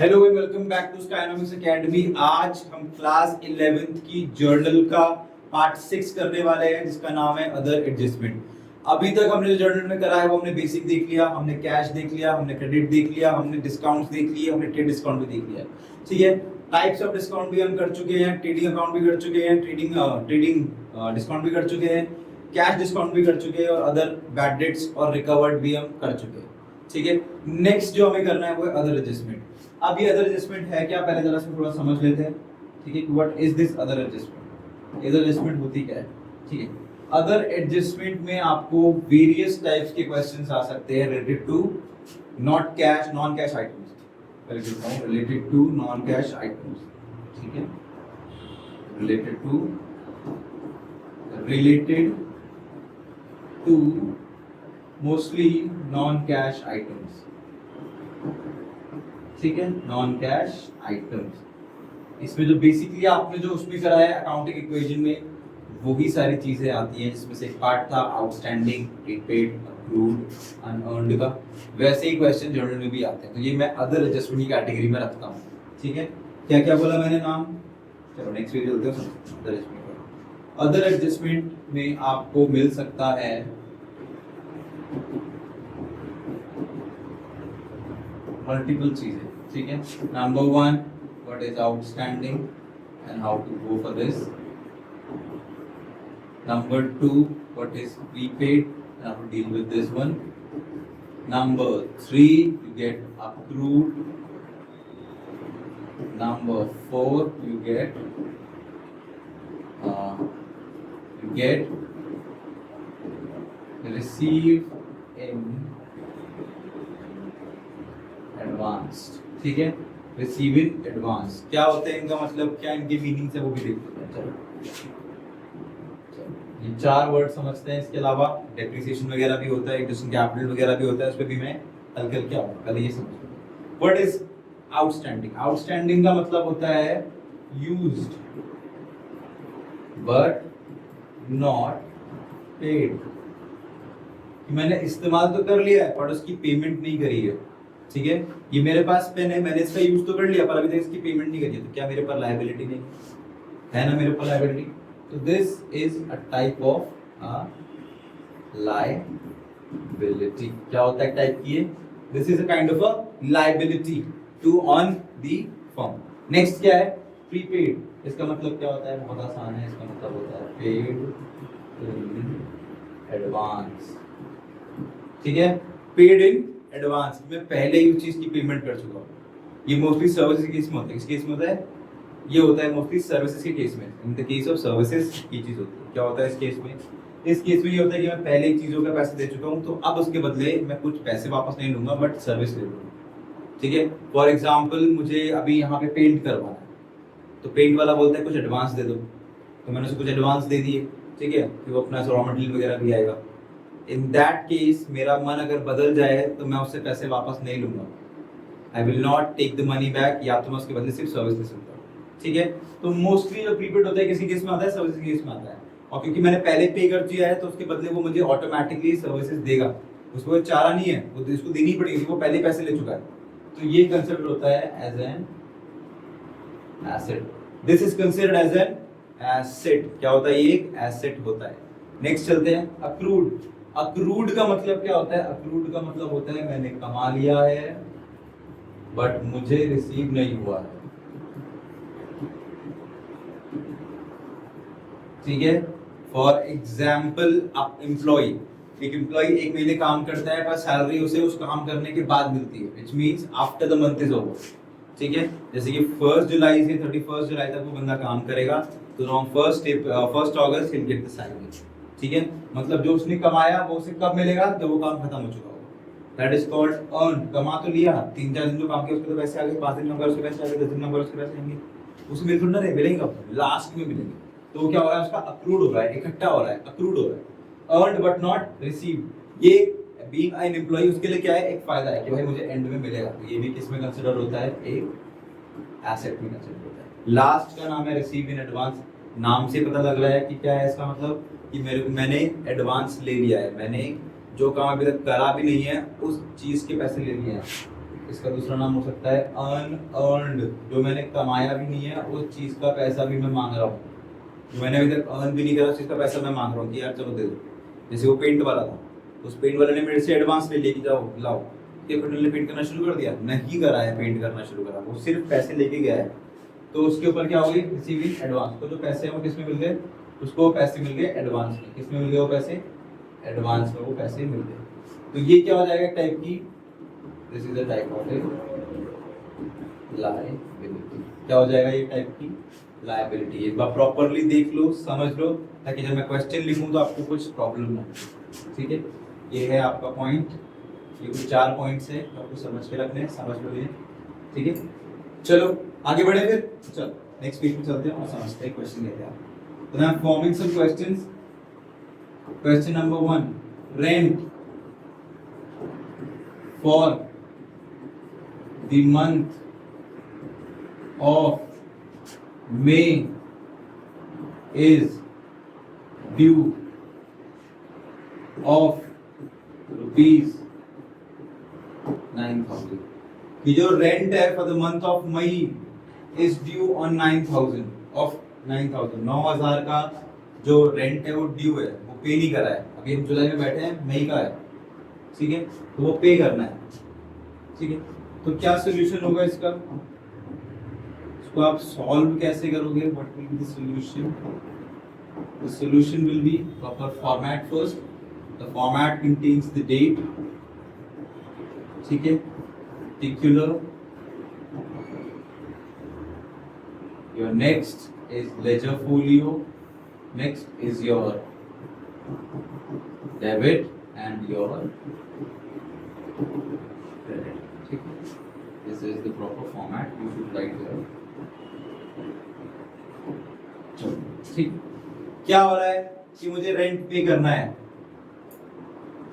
Hello and welcome back to Skynomics Academy. आज हम class 11th की जर्नल का पार्ट 6 करने वाले हैं जिसका नाम है अदर एडजस्टमेंट। अभी तक हमने जो जर्नल में करा है वो हमने बेसिक देख लिया, हमने कैश देख लिया, हमने क्रेडिट देख लिया, हमने डिस्काउंट्स देख लिए, हमने ट्रेड डिस्काउंट भी देख लिया। ठीक है, टाइप्स ऑफ डिस्काउंट भी हम कर चुके हैं, ट्रेडिंग अकाउंट भी कर चुके हैं, ट्रेडिंग डिस्काउंट भी कर चुके हैं, कैश डिस्काउंट भी कर चुके हैं और अदर बैड डेट्स और रिकवर्ड भी हम कर चुके हैं। ठीक है, नेक्स्ट जो हमें करना है वो है अदर एडजस्टमेंट। अब ये अदर एडजस्टमेंट है क्या, पहले जरा इसको थोड़ा समझ लेते हैं। ठीक है, what is this other adjustment? Other adjustment होती क्या है? ठीक है, अदर एडजस्टमेंट में आपको वेरियस टाइप्स के क्वेश्चंस आ सकते हैं related to not cash non cash items. पहले लिखता हूं related to non cash items. ठीक है, related to mostly non cash items. ठीक है, नॉन कैश आइटम्स। इसमें जो बेसिकली आपने जो उसमें करा है अकाउंटिंग इक्वेशन में वही सारी चीजें आती हैं, जिसमें से एक पार्ट था आउटस्टैंडिंग, प्रीपेड, अक्रूड, अनअर्न्ड का। वैसे ही क्वेश्चन जर्नल में भी आते हैं, तो ये मैं अदर एडजस्टमेंट की कैटेगरी में रखता हूँ। ठीक है, क्या क्या बोला मैंने नाम? चलो नेक्स्ट पेज चलते हैं। अदर एडजस्टमेंट में आपको मिल सकता है मल्टीपल चीजें। ठीक है, number 1 what is outstanding and how to go for this. Number 2 what is prepaid and how to deal with this one. Number 3 you get accrued. Number 4 you get receive in advanced. ठीक है, receive in advance क्या होते हैं, इनका मतलब क्या, इनके meanings है वो भी देखते हैं। चलो ये 4 वर्ड समझते हैं। इसके अलावा डेप्रिसिएशन वगैरह भी होता है, एक्विजिशन कैपिटल वगैरह भी होता है, उस पे भी मैं हल्के हल्के आऊंगा। पहले ये समझो व्हाट इज आउटस्टैंडिंग। आउटस्टैंडिंग का मतलब होता है यूज्ड बट नॉट पेड। मैंने इस्तेमाल तो कर लिया है पर उसकी पेमेंट नहीं करी है। ठीक है, ये मेरे पास पेन है, मैंने इसका यूज तो कर लिया पर अभी तक इसकी पेमेंट नहीं करी है, तो क्या मेरे पर लायबिलिटी नहीं है ना? मेरे पर लायबिलिटी, तो this is a type of liability. क्या होता है टाइप की? This is a kind of a liability to on the firm. Next क्या है? प्रीपेड। इसका मतलब क्या होता है? बहुत आसान है, इसका मतलब होता है पेड इन एडवांस। ठीक है, पेड इन एडवांस में पहले ही उस चीज की पेमेंट कर चुका हूँ। ये मोस्टली सर्विसेज के केस में होता है। किस केस में होता है? ये होता है मोस्टली सर्विसेज के केस में। In the case of services ये चीज होती है। क्या होता है इस केस में? इस केस में ये होता है कि मैं पहले ही चीजों का पैसे दे चुका हूँ, तो अब उसके बदले मैं कुछ पैसे वापस नहीं लूंगा बट सर्विस ले लूंगा। ठीक है, फॉर एग्जाम्पल मुझे अभी यहाँ पे पेंट करवाना है, तो पेंट वाला बोलता है कुछ एडवांस दे दो, तो मैंने उसको कुछ एडवांस दे दिए। ठीक है, फिर वो अपना रॉ मटेरियल वगैरह भी आएगा। इन दैट केस मेरा मन अगर बदल जाए तो मैं उससे पैसे वापस नहीं लूंगा। I will not take the money back, या तो मैं उसके बदले सिर्फ सर्विस ले सकता हूँ। ठीक है, तो मोस्टली जो प्रीपेड होता है किसी केस में आता है, सर्विस केस में आता है, और क्योंकि मैंने पहले पे कर दिया है तो उसके बदले वो मुझे ऑटोमेटिकली सर्विसेज देगा। उसको कोई चारा नहीं है, वो इसको देनी पड़ेगी, वो पहले पैसे ले चुका है। तो ये कंसिडर होता है as an asset. This is considered as an asset. क्या होता है? ये एक एसेट होता है। नेक्स्ट चलते हैं अक्रूड। अक्रूड का मतलब क्या होता है? अक्रूड का मतलब होता है मैंने कमा लिया है बट मुझे रिसीव नहीं हुआ है। ठीक है, फॉर एग्जाम्पल आप एम्प्लॉय, एक एम्प्लॉय 1 महीने काम करता है पर सैलरी उसे उस काम करने के बाद मिलती है, which means after the month is over. ठीक है, जैसे कि 1 जुलाई से 31 जुलाई तक वो बंदा काम करेगा, तो on 1 August he get the salary. ठीक है, मतलब जो उसने कमाया वो उसे कब मिलेगा? जब वो काम खत्म हो चुका होगा। That is called earn. कमा तो लिया, 3-4 दिन जो काम किया उसके तो पैसे आ गए, 5 दिन में उसके पैसे आ गए, 10 दिन में उसके पैसे आएंगे, उसे मिल थोड़ा नहीं मिलेंगे, लास्ट में मिलेंगे। तो क्या हो रहा है? उसका अक्रूड हो रहा है, इकट्ठा हो रहा है, अक्रूड हो रहा है। अर्नड बट नॉट रिसीव्ड, ये बीइंग एन एम्प्लॉय उसके लिए क्या है? एक फायदा है कि भाई मुझे एंड में मिलेगा। तो ये भी किस में कंसीडर होता है? एक एसेट में कंसीडर होता है। लास्ट का नाम है रिसीव इन एडवांस। नाम से पता लग रहा है कि क्या है इसका मतलब, कि मैंने एडवांस ले लिया है, मैंने जो काम अभी तक करा भी नहीं है उस चीज के पैसे ले लिए हैं। इसका दूसरा नाम हो सकता है अनअर्न्ड, जो मैंने कमाया भी नहीं है उस चीज का पैसा भी मैं मांग रहा हूँ, जो मैंने अभी तक अर्न भी नहीं करा उस चीज का पैसा मैं मांग रहा हूँ कि यार चलो दे दो। जैसे वो पेंट वाला था, उस पेंट वाले ने मेरे से एडवांस ले लिया कि जाओ लाओ, कि पेंट ने पेंट करना शुरू कर दिया, नहीं करा है पेंट करना शुरू करा, वो सिर्फ पैसे लेके गया है, तो उसके ऊपर क्या होगी रिसीविंग एडवांस। तो जो पैसे हैं वो किसमें मिल गए, उसको पैसे मिल गए एडवांस में। किसमें मिल गए वो पैसे, एडवांस में वो पैसे मिल गए। तो ये क्या हो जाएगा टाइप की, this is the type of liability. क्या हो जाएगा ये टाइप की लायबिलिटी। एक बार प्रॉपरली देख लो, समझ लो, ताकि जब मैं क्वेश्चन लिखूं तो आपको कुछ प्रॉब्लम ना हो। ठीक है, ये है आपका पॉइंट, ये कुछ 4 पॉइंट्स है आपको समझ के रखने हैं, समझ लो ये। ठीक है, चलो आगे बढ़े फिर, चलो नेक्स्ट पेज पे चलते हैं और समझते हैं, क्वेश्चन लेते हैं। तो I am forming some questions. Question number 1, rent for the month of May is due of rupees 9,000। कि जो रेंट है for the month of May is due on 9,000 of 9,000, 9,000 का जो रेंट है वो ड्यू है, वो पे नहीं करा है। अभी हम जुलाई में बैठे हैं, मई का है, ठीक है, तो वो पे करना है। ठीक है, तो क्या सोल्यूशन होगा इसका, तो आप सॉल्व कैसे करोगे, what will be the solution. The solution will be proper format first, the format contains the date, ठीक है, particular, your next is ledger folio, next is your debit and your credit, ठीक है, this is the proper format you should write here। ठीक, क्या हो रहा है कि मुझे रेंट पे करना है,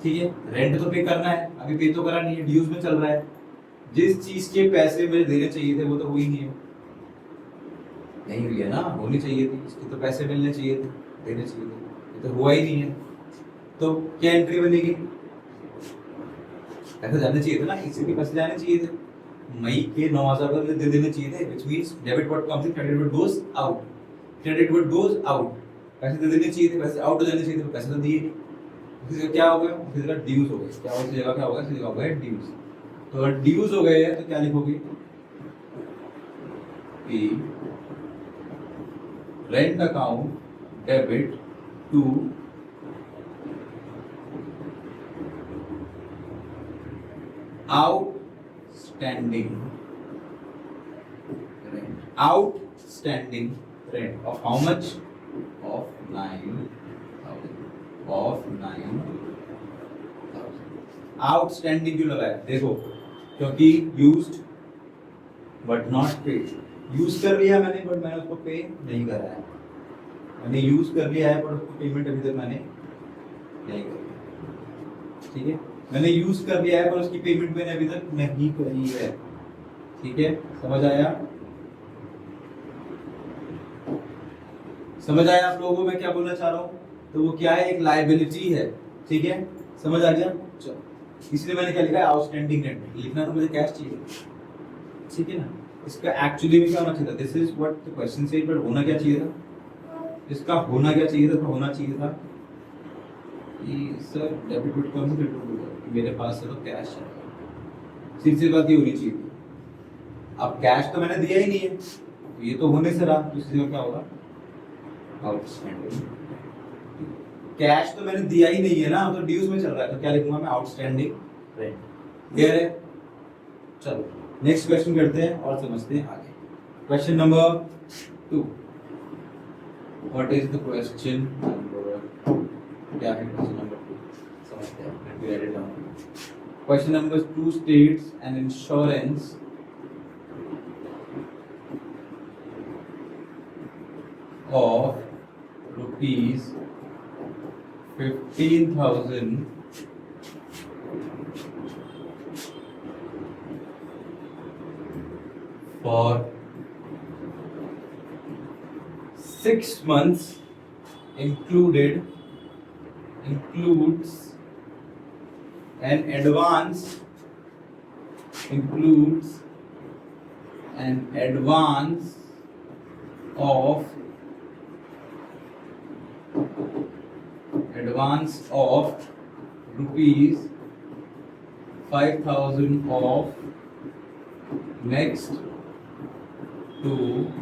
ठीक है, रेंट तो पे करना है, अभी पे तो करा नहीं है, ड्यूज में चल रहा है। जिस चीज के पैसे मुझे देने चाहिए थे वो तो हुई नहीं है, नहीं हुई है ना, होनी चाहिए थी, इसके तो पैसे मिलने चाहिए थे, देने चाहिए थे, ये तो हुआ ही नहीं है। तो क्या एंट्री बनेगी, पैसे जाने चाहिए थे ना, इसी के पैसे जाने चाहिए थे, मई के 9,000 का दे देने चाहिए थे, which means debit what comes in, credit what goes out, credit what goes out, पैसे दे देने चाहिए थे, पैसे आउट हो जाने चाहिए थे, पैसे तो दिए नहीं। इसका क्या हो गया, इसका ड्यूज हो गया, क्या हो जाएगा, क्या होगा, इसकी जगह होगा ड्यूज। तो अगर ड्यूज हो गए हैं तो क्या लिखोगे, कि rent account debit to outstanding rent, outstanding rent of how much, of 9,000, of 9,000। outstanding क्यों लगाया, देखो क्योंकि used but not paid, use कर लिया मैंने बट मैंने उसको पे नहीं करा है, मैंने यूज कर लिया है पर उसको पेमेंट अभी तक मैंने नहीं करी। ठीक है, मैंने यूज कर लिया है पर उसकी पेमेंट मैंने अभी तक नहीं करी है। ठीक है, समझ आया, समझ आया आप लोगों को मैं क्या बोलना चाह रहा हूँ। तो वो क्या है, एक लायबिलिटी है। ठीक है, समझ आ गया, चलो इसलिए मैंने क्या लिखा है, आउटस्टैंडिंग रेंट। लिखना तो मुझे कैश चाहिए, ठीक है ना। इसका एक्चुअली में क्या होना चाहिए था, this is what the question said, but होना क्या चाहिए था, इसका होना क्या चाहिए था, तो होना चाहिए था कि सर डेबिट विद कौन सा मेरे पास है तो कैश है, सीधी बात ये होनी चाहिए थी। अब कैश तो मैंने दिया ही नहीं है, तो ये तो होने से रहा, तो इससे क्या होगा, आउटस्टैंडिंग। कैश तो मैंने दिया ही नहीं है ना, तो ड्यूज में चल रहा है, तो क्या लिखूंगा मैं, आउटस्टैंडिंग रेंट। क्लियर है, चलो नेक्स्ट क्वेश्चन करते हैं और समझते हैं आगे। Question number 2, what is the question number, क्या है क्वेश्चन नंबर 2, समझते हैं, let me right it down. Question number 2 states an insurance of rupees 15,000 for 6 months includes an advance includes an advance of rupees 5,000 of next 2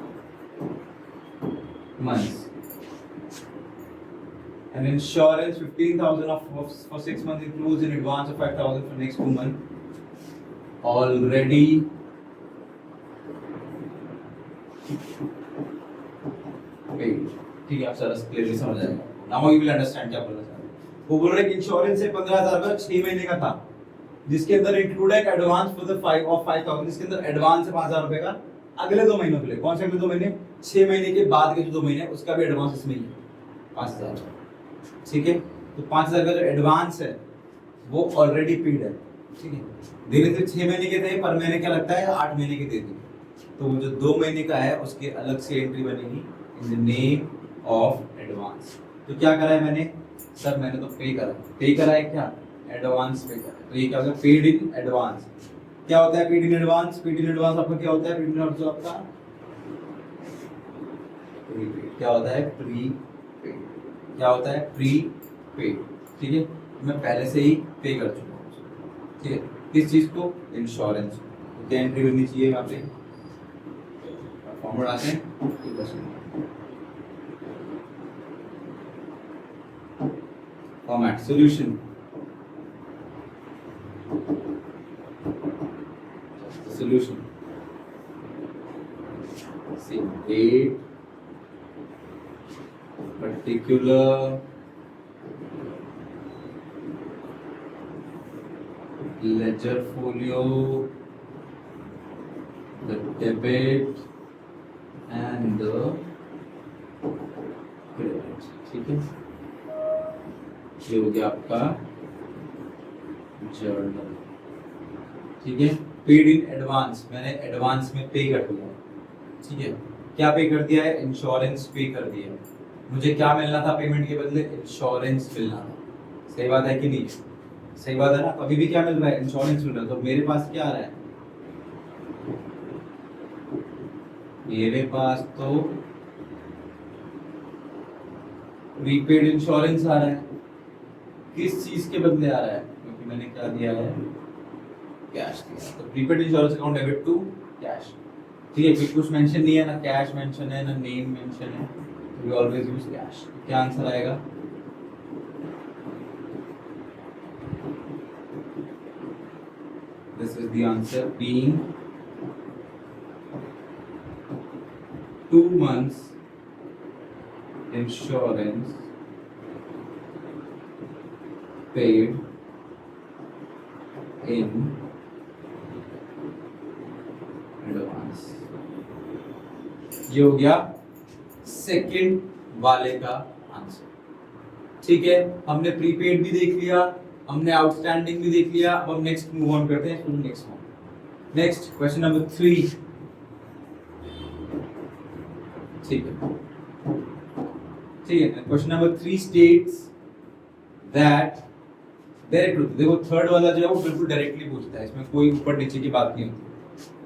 months. An insurance 15,000 for 6 months includes an advance of 5,000 for next 2 months. Already paid. ठीक है, आप सारा clearly समझ आएगा. Now you will understand क्या बोल रहा है. वो बोल रहे कि इंश्योरेंस है 15,000 का 6 महीने का था, जिसके अंदर इंक्लूड है एडवांस फॉर द 5,000, जिसके अंदर एडवांस है 5,000 रुपए का अगले 2 महीनों के लिए. कौन से अगले 2 महीने? 6 महीने के बाद के जो 2 महीने उसका भी एडवांस इसमें ही है 5,000. ठीक है, तो 5,000 का जो एडवांस है वो ऑलरेडी पेड है. ठीक है, धीरे धीरे 6 महीने के थे, पर महीने क्या लगता है 8 महीने के दे दी, तो वो जो 2 महीने का है उसके अलग से एंट्री बनेगी in the name of advance. तो क्या करा है मैंने? सर मैंने तो पे करा है क्या? एडवांस पे करा है. तो ये क्या होगा? Paid in advance. क्या होता है paid in advance? Paid in advance आपका क्या होता है? पेड इन एडवांस आपका प्रीपेड. क्या होता है? प्रीपेड. क्या होता है? प्रीपेड. ठीक है, मैं पहले से ही पे कर चुका हूँ. ठीक है, किस चीज को? इंश्योरेंस. तो क्या एंट्री करनी चाहिए यहाँ पे? फॉर्मूला आते हैं format solution. Solution. See date, particular, ledger folio, the debit and the credit. ठीक है, ये हो गया आपका जर्नल. ठीक है, पेड इन एडवांस, मैंने एडवांस में पे कर दिया. ठीक है, क्या पे कर दिया है? इंश्योरेंस पे कर दिया है. मुझे क्या मिलना था पेमेंट के बदले? इंश्योरेंस मिलना था. सही बात है कि नहीं? सही बात है ना. अभी भी क्या मिल रहा है? इंश्योरेंस मिल रहा है. तो मेरे पास क्या आ रहा है? मेरे पास तो प्रीपेड इंश्योरेंस आ रहा है. किस चीज के बदले आ रहा है? क्योंकि मैंने क्या दिया है? कैश दिया. तो prepaid insurance account debit to cash. ठीक है, कुछ मेंशन नहीं है, ना कैश मेंशन है, ना नेम मेंशन है. We always use cash. क्या आंसर आएगा? This is the answer. Being 2 months insurance paid in advance. ये हो गया सेकंड वाले का आंसर. ठीक है, हमने प्रीपेड भी देख लिया, हमने आउटस्टैंडिंग भी देख लिया. अब हम नेक्स्ट मूव ऑन करते हैं. Next question number 3. ठीक है, question number 3 states that direct. देखो थर्ड वाला जो है वो बिल्कुल डायरेक्टली पूछता है, इसमें कोई ऊपर नीचे की बात नहीं होती.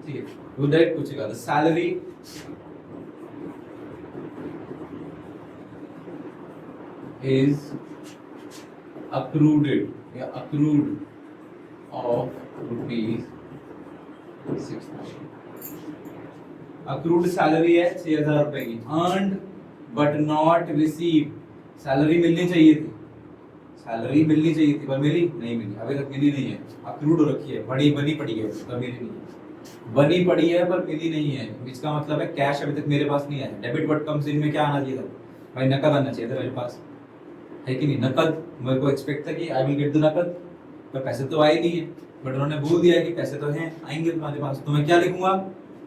ठीक है, वो डायरेक्ट पूछेगा. The salary is accrued of rupees 6,000. Accrued salary है 6,000 रुपए की. Earned but not receive. Salary मिलनी चाहिए थी, पर मिली नहीं मिली. अभी तक मिली नहीं है. अक्रूड हो रखी है, बनी पड़ी है, तो मिली नहीं है. बनी पड़ी है पर मिली नहीं है. इसका मतलब है कैश अभी तक मेरे पास नहीं आया. डेबिट व्हाट कम्स इन में क्या आना चाहिए था भाई? नकद आना चाहिए था मेरे पास, है कि नहीं? नकद मेरे को एक्सपेक्ट था कि आई विल गेट द नकद, पर पैसे तो आए नहीं है. बट उन्होंने बोल दिया है कि पैसे तो हैं, आएंगे तुम्हारे पास. तो मैं क्या लिखूंगा?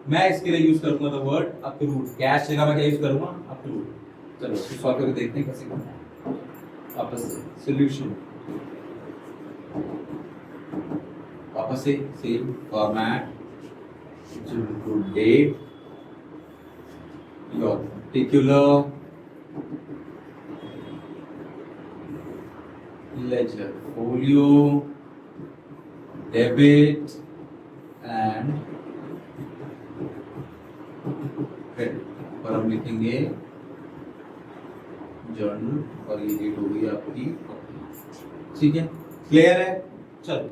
मैं इसके लिए यूज करूंगा द वर्ड अक्रूड. कैश जगह मैं क्या यूज करूंगा? अक्रूड. चलो इसको सॉल्व करके देखते हैं कैसे करना है. वापस से सॉल्यूशन, वापस से same format, date, your particular, ledger folio, debit और लिखेंगे जर्नल, और ये डेट होगी आपकी, ठीक है, क्लियर है। चलो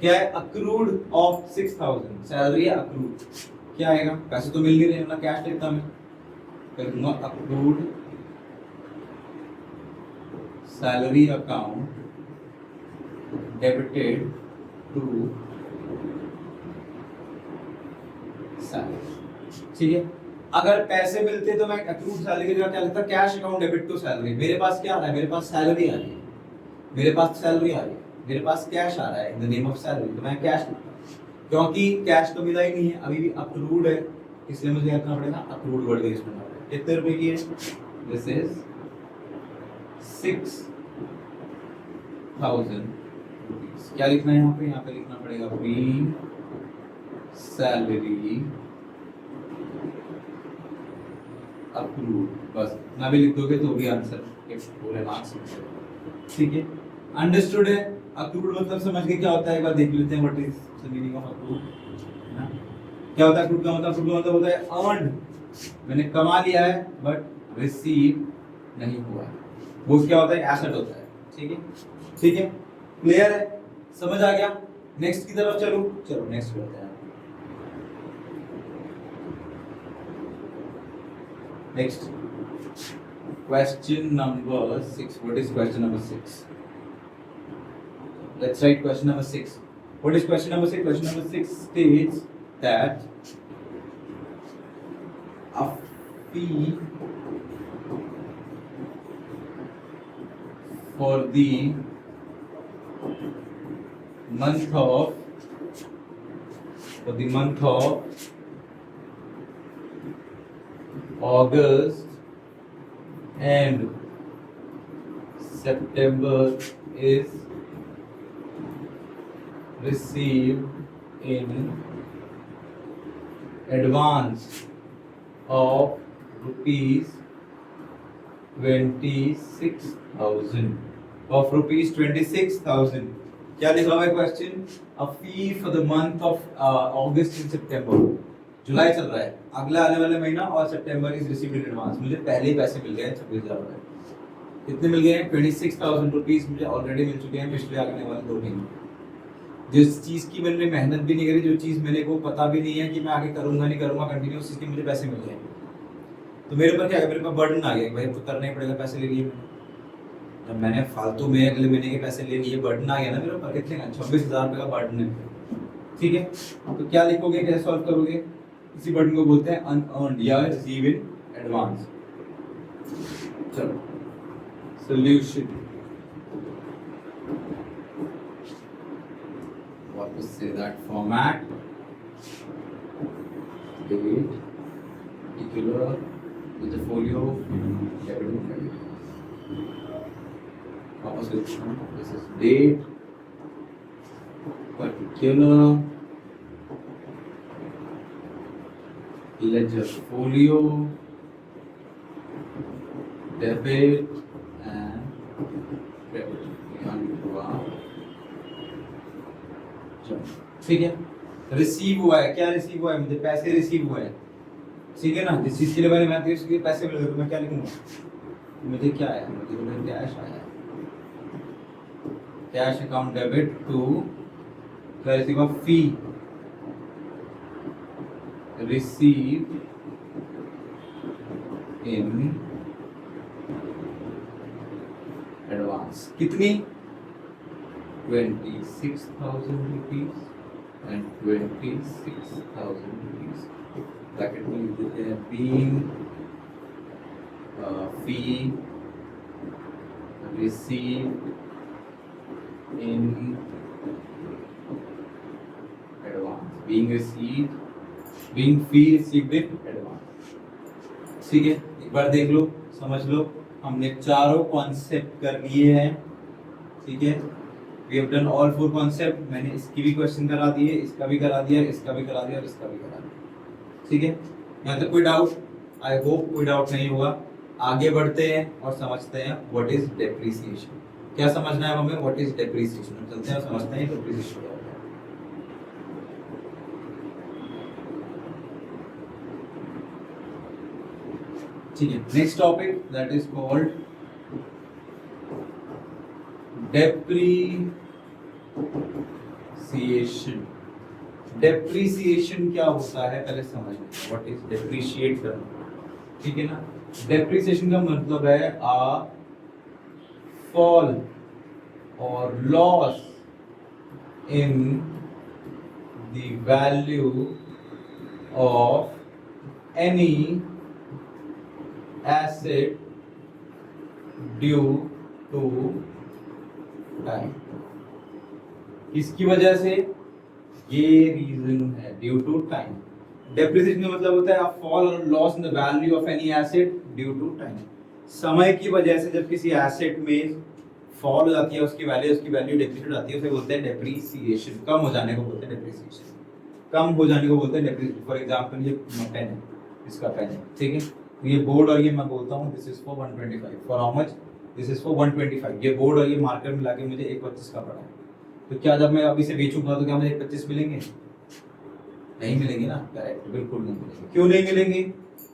क्या है, अक्रूड ऑफ 6000, सैलरी है अक्रूड, क्या आएगा, पैसे तो मिल नहीं रहे ना, कैश लेता मैं, करूंगा accrued salary account debited to salary, ठीक है। अगर पैसे मिलते तो मैं अक्रूड सैलरी की जगह क्या लिखता, cash account debit to salary. मेरे पास क्या आ रहा है, मेरे पास सैलरी आ रही है, मेरे पास सैलरी आ रही है, मेरे पास कैश आ रहा है in the name of salary, तो मैं कैश लिखता हूं। क्योंकि कैश तो मिला ही नहीं है, अभी भी अक्रूड है, इसलिए मुझे क्या करना पड़ेगा, अक्रूड वर्ड यूज करना पड़ेगा। कितने रुपए की है, दिस इज 6000 रुपीस। क्या लिखना है यहाँ पे, यहाँ पे लिखना पड़ेगा बीइंग सैलरी अक्रूड, बस ना भी लिख दोगे तो भी आंसर के पूरे मार्क्स, ठीक है। अंडरस्टूड है, अक्रूड मतलब समझ के क्या होता है, एक बार देख लेते हैं what is the meaning of accrued, है ना। क्या होता है अक्रूड का मतलब, अक्रूड का मतलब होता है अर्नड, मैंने कमा लिया है बट रिसीव नहीं हुआ, वो क्या होता है, एसेट होता है, ठीक है, ठीक है, क्लियर है, समझ आ गया। नेक्स्ट की तरफ चलो, चलो नेक्स्ट करते हैं। Next question number 6. What is question number 6? Let's write question number 6. What is question number 6? Question number 6 states that a fee for the month of August and September is received in advance of rupees 26,000 of rupees 26,000। क्या लिखा हुआ है question, a fee for the month of August and September, जुलाई चल रहा है, अगला आने वाला महीना और September is received in advance, मुझे पहले ही पैसे मिल गए हैं 26,000 रुपए। कितने मिल गए हैं, 26,000 रुपीस मुझे ऑलरेडी मिल चुके हैं पिछले आने वाले 2 महीने। जिस चीज की मैंने मेहनत भी नहीं करी, जो चीज मेरे को पता भी नहीं है कि मैं आगे करूंगा नहीं करूंगा कंटिन्यू, उस चीज के मुझे पैसे मिल गए, तो मेरे ऊपर क्या है, मेरे ऊपर बर्डन आ गया, भाई करना ही पड़ेगा, पैसे ले लिए जब मैंने फालतू में अगले महीने के पैसे ले लिए, बर्डन आ गया ना मेरे ऊपर, कितने का 26,000 रुपए का बर्डन है, ठीक है। तो क्या लिखोगे, कैसे सॉल्व करोगे, इसी बर्डन को बोलते हैं अनअर्न्ड या रिसीव इन एडवांस। चलो सॉल्यूशन, वापस से that format, date particular with the folio capital credit, वापस से this is date particular ledger folio debit and credit, ठीक है। रिसीव हुआ है, क्या रिसीव हुआ है, मुझे पैसे रिसीव हुए हैं, ठीक है ना, जिस चीज के लिए मैंने मेहनत की उसके पैसे मिल गए, तो मैं क्या लिखूंगा, मुझे क्या आया, मुझे तो कैश आया, cash account debit to receive of fee receive in advance, कितनी 26,000 rupees and 26,000 rupees, ब्रैकेट में लिख देते हैं being fee received in advance, being fee received in advance, ठीक है। एक बार देख लो, समझ लो, हमने चारों कॉन्सेप्ट कर लिए हैं, ठीक है। We have done all 4 concept, मैंने इसकी भी क्वेश्चन करा दिए, इसका भी करा दिया, इसका भी करा दिया और इसका भी करा दिया, ठीक है। यहाँ तक कोई डाउट, आई होप कोई डाउट नहीं होगा। आगे बढ़ते हैं और समझते हैं व्हाट इज डेप्रिसिएशन, क्या समझना है हमें, व्हाट इज डेप्रिसिएशन, चलते हैं और समझते हैं डेप्रिसिएशन क्या होता है। ठीक है, next topic that is called depreciation. Depreciation क्या होता है पहले समझ लें, व्हाट इज डेप्रीशिएट करना, ठीक है ना। डेप्रीसिएशन का मतलब है a fall or loss in the value of any asset due to time. किसकी वजह से, ये रीजन है, ड्यू टू टाइम। डेप्रिसिएशन का मतलब होता है a fall or loss in the value of any asset due to time. समय की वजह से जब किसी एसेट में फॉल हो जाती है, उसकी वैल्यू डिप्रिशिएट हो जाती है, उसे बोलते हैं डेप्रिसिएशन। कम हो जाने को बोलते हैं डेप्रिसिएशन, कम हो जाने को बोलते हैं डेप्रिसिएशन। फॉर एग्जांपल ये पेन है, इसका पेन है, ठीक है, ये बोर्ड और ये मैं बोलता हूँ this is for 125, for how much, this is for 125। ये बोर्ड और ये मार्कर मिला के मुझे 125 का पड़ा है, तो क्या जब मैं अभी से बेचूंगा तो क्या मुझे 125 मिलेंगे? नहीं मिलेंगे ना, करेक्ट, बिल्कुल नहीं मिलेंगे। क्यों नहीं मिलेंगे?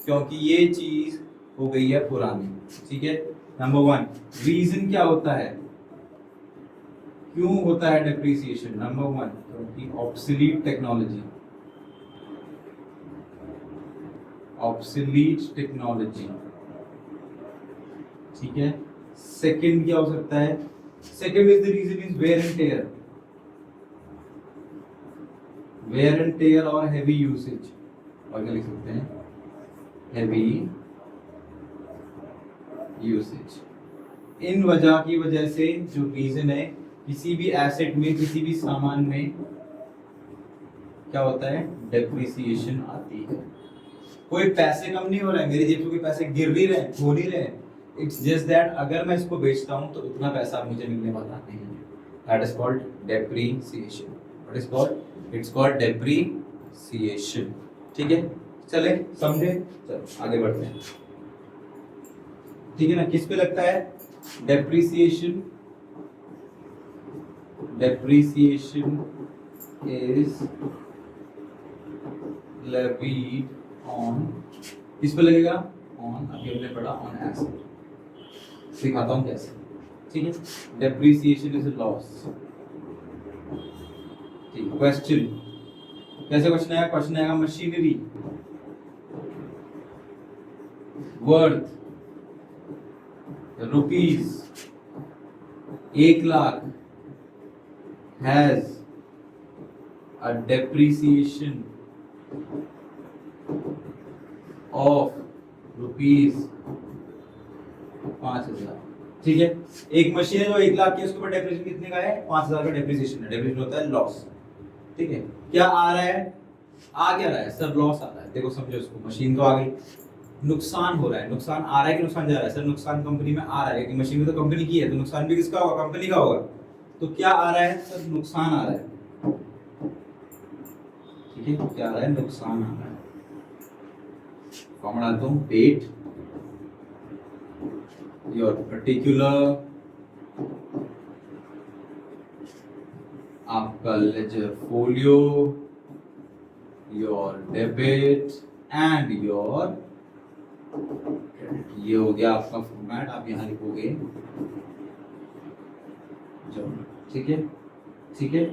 क्योंकि ये चीज हो गई है पुरानी, ठीक है। नंबर 1 रीजन क्या होता है, क्यों होता है डेप्रिसिएशन? नंबर 1 क्योंकि ऑब्सोलीट टेक्नोलॉजी, ऑब्सोलीट टेक्नोलॉजी, ठीक है। सेकंड क्या हो सकता है, second is the reason is wear and tear, wear and tear और हेवी यूसेज, और क्या लिख सकते हैं, हेवी यूसेज। इन वजह की वजह से जो रीजन है, किसी भी एसेट में, किसी भी सामान में क्या होता है, डेप्रिसिएशन आती है। कोई पैसे कम नहीं हो रहा है, मेरी जेब से कोई पैसे गिर नहीं रहे, हो नहीं रहे, इट्स जस्ट दैट अगर मैं इसको बेचता हूं तो इतना पैसा मुझे मिलने वाला नहीं है। That is called depreciation. What is called, it's called depreciation, ठीक है। चले समझे, चलो आगे बढ़ते हैं, ठीक है ना। किस पे लगता है depreciation? Depreciation is levied on, किस पे लगेगा, ऑन, अभी हमने पढ़ा ऑन एसेट, सिखाता हूं कैसे, ठीक है। डेप्रिसिएशन इज लॉस, ठीक। क्वेश्चन, कैसे क्वेश्चन आएगा, क्वेश्चन आएगा machinery worth rupees 1,00,000 has a depreciation of rupees 5,000, ठीक है। एक मशीन है जो 1,00,000 की, उसके ऊपर डेप्रिसिएशन कितने का है, 5,000 का डेप्रिसिएशन है। डेप्रिसिएशन होता है लॉस, ठीक है। क्या आ रहा है, आ क्या रहा है सर, लॉस आ रहा है। देखो समझो इसको, मशीन तो आ गई, नुकसान हो रहा है, नुकसान आ रहा है कि नुकसान जा रहा है, सर नुकसान कंपनी में आ रहा है, कि मशीन में तो कंपनी की है, तो नुकसान भी किसका होगा, कंपनी का होगा। तो क्या आ रहा है सर, नुकसान आ रहा है, ठीक है। क्या आ रहा है, नुकसान आ रहा है। कॉमन डालता हूं, पेट योर पर्टिकुलर, आपका ledger folio, your debit and your, ये हो गया आपका फॉर्मेट, आप यहां लिखोगे, ठीक है, ठीक है।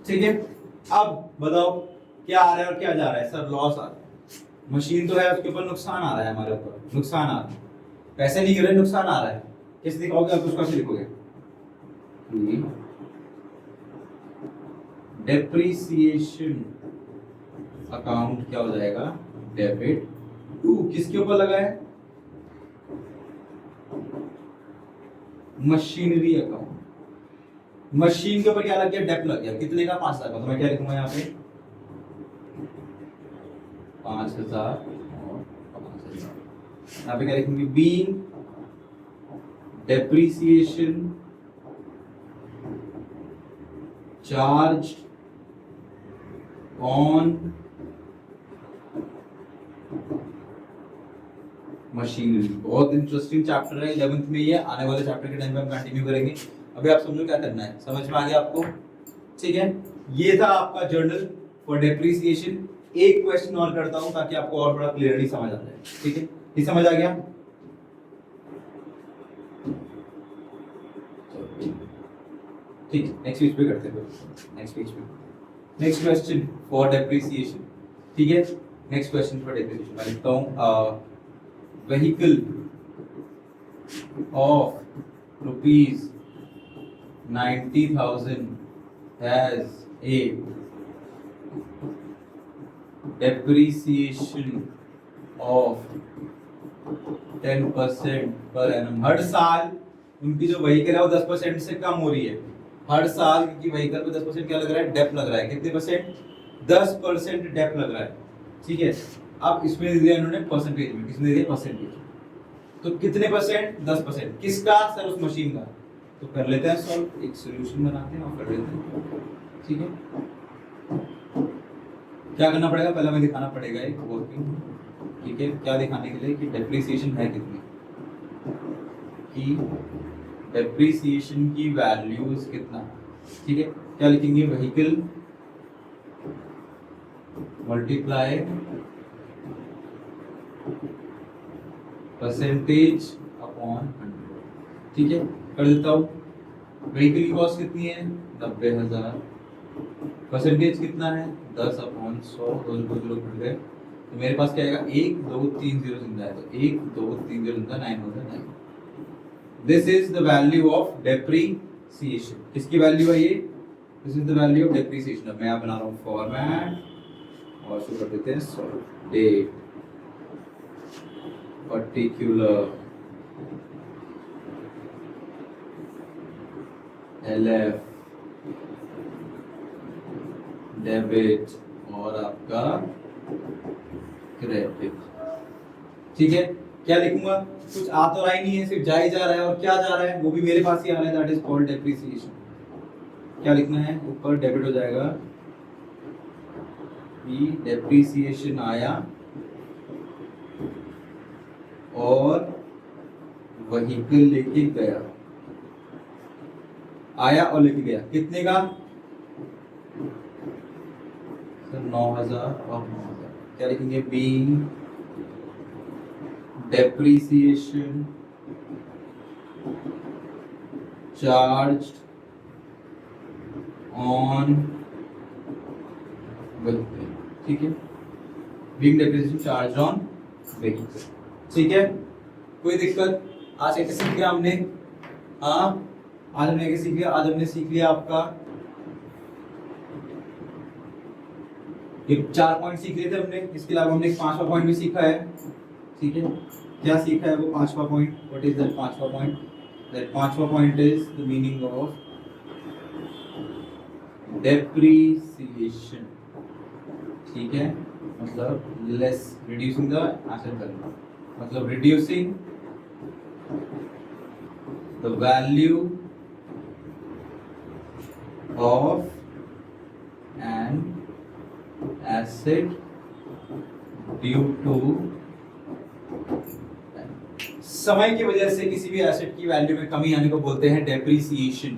ठीक है, अब बताओ क्या आ रहा है और क्या जा रहा है, सर लॉस आ रहा है। मशीन तो है, उसके ऊपर नुकसान आ रहा है, हमारे ऊपर नुकसान आ रहा है, पैसे नहीं गिर रहे, नुकसान आ रहा है। कैसे दिखाओगे आप उसको, कैसे लिखोगे, डेप्रिसिएशन अकाउंट क्या हो जाएगा, डेबिट टू, किसके ऊपर लगा है, मशीनरी अकाउंट। मशीन के ऊपर क्या लग गया, डेप लग गया, कितने का, 5,000 का। तो मैं क्या लिखूंगा यहाँ पे, 5,000 और 5,000। यहाँ पे क्या लिखूंगी, being depreciation charge on machinery. बहुत इंटरेस्टिंग चैप्टर है 11th में, ये आने वाले चैप्टर के टाइम पे हम कंटिन्यू करेंगे। अभी आप समझो क्या करना है, समझ में आ गया आपको? ठीक है, ये था आपका जर्नल फॉर डेप्रिसिएशन। एक क्वेश्चन और करता हूं ताकि आपको और थोड़ा क्लियरली समझ आ जाए। ठीक है, ये समझ आ गया? ठीक है, नेक्स्ट पेज पे करते हैं। नेक्स्ट पेज पे नेक्स्ट क्वेश्चन फॉर डेप्रिसिएशन। ठीक है, नेक्स्ट क्वेश्चन फॉर डेप्रिसिएशन मैं लिखता हूँ vehicle of rupees 90,000 has a depreciation of 10% per annum। हर साल उनकी जो व्हीकल है वो 10% से कम हो रही है। हर साल की व्हीकल पे 10% क्या लग रहा है? डेप लग रहा है। कितने परसेंट? 10% डेप लग रहा है। ठीक है, अब इसमें दे दिया इन्होंने परसेंटेज में। किसने दे दिया? परसेंटेज। तो कितने परसेंट? 10%। किसका? सर उस मशीन का। तो कर लेते हैं सॉल्व, एक सॉल्यूशन बनाते हैं और कर लेते हैं। ठीक है, क्या करना पड़ेगा? पहले हमें दिखाना पड़ेगा एक वर्किंग। ठीक है, क्या दिखाने के लिए? कि डेप्रिसिएशन है कितनी, कि डेप्रिसिएशन की वैल्यूज कितना। ठीक है, क्या लिखेंगे? Vehicle multiply percentage upon 100। ठीक है, कर देता हूँ। व्हीकल की कॉस्ट कितनी है? 90,000। परसेंटेज कितना है? 10/100। दो जीरो कट गए तो मेरे पास क्या आएगा? 1 2 3 0 जिंदा है, तो 1 2 3 0 जिंदा 9 होगा 9। This is the value of depreciation. किसकी वैल्यू है ये? This is the value of depreciation. अब मैं यहाँ बना रहा हूँ फॉर्मेट और शुरू कर देते हैं डेट पर्टिकुलर LF डेबिट और आपका क्रेडिट। ठीक है, क्या लिखूंगा? कुछ आ तो रहा ही नहीं है, सिर्फ जा ही जा रहा है। और क्या जा रहा है? वो भी मेरे पास ही आ रहा है, दैट इज कॉल्ड डेप्रिसिएशन। क्या लिखना है? ऊपर डेबिट हो जाएगा कि डेप्रिसिएशन आया और व्हीकल लेके गया। आया और लेके गया कितने का? 9,000 और 9,000। क्या लिखेंगे? Being depreciation charged on vehicle. ठीक है, being depreciation charged on vehicle. ठीक है, कोई दिक्कत? आज कैसे सीख लिया हमने? हाँ, आज हमने क्या सीख लिया? आज हमने सीख लिया आपका ये 4 पॉइंट सीख लिए थे हमने। इसके अलावा हमने एक 5वां पॉइंट भी सीखा है। ठीक है, क्या सीखा है वो 5वां पॉइंट? व्हाट इज दैट 5वां पॉइंट? दैट 5वां point is the meaning of depreciation. ठीक है, मतलब less reducing the asset value, मतलब reducing the value of an asset due to समय की वजह से किसी भी एसेट की वैल्यू में कमी आने को बोलते हैं डेप्रिसिएशन।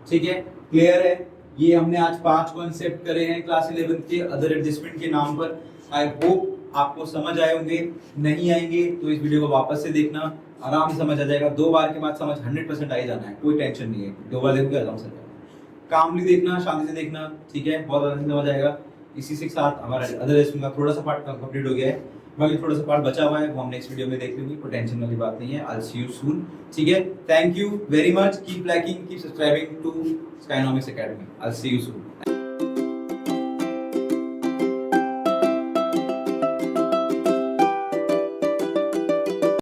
ठीक है, क्लियर है? ये हमने आज 5 कॉन्सेप्ट करे हैं क्लास 11 के अदर एडजस्टमेंट के नाम पर। आई होप आपको समझ आए होंगे। नहीं आएंगे तो इस वीडियो को वापस से देखना, आराम से समझ आ जाएगा। 2 बार के बाद समझ 100% आ ही जाना है, कोई टेंशन नहीं है। 2 बार देखोगे आराम से कामली देखना, शांति से देखना। ठीक है, बहुत आराम से समझ आएगा। इसी के साथ हमारा अदर एडजस्टमेंट का थोड़ा सा पार्ट कंप्लीट हो गया है, बाकी थोड़ा सा पार्ट बचा हुआ है, वो हम नेक्स्ट वीडियो में देख लेंगे। कोई टेंशन वाली बात नहीं है। I will see you soon. ठीक है, thank you very much. Keep liking, keep subscribing to Skynomics Academy. I will see you soon.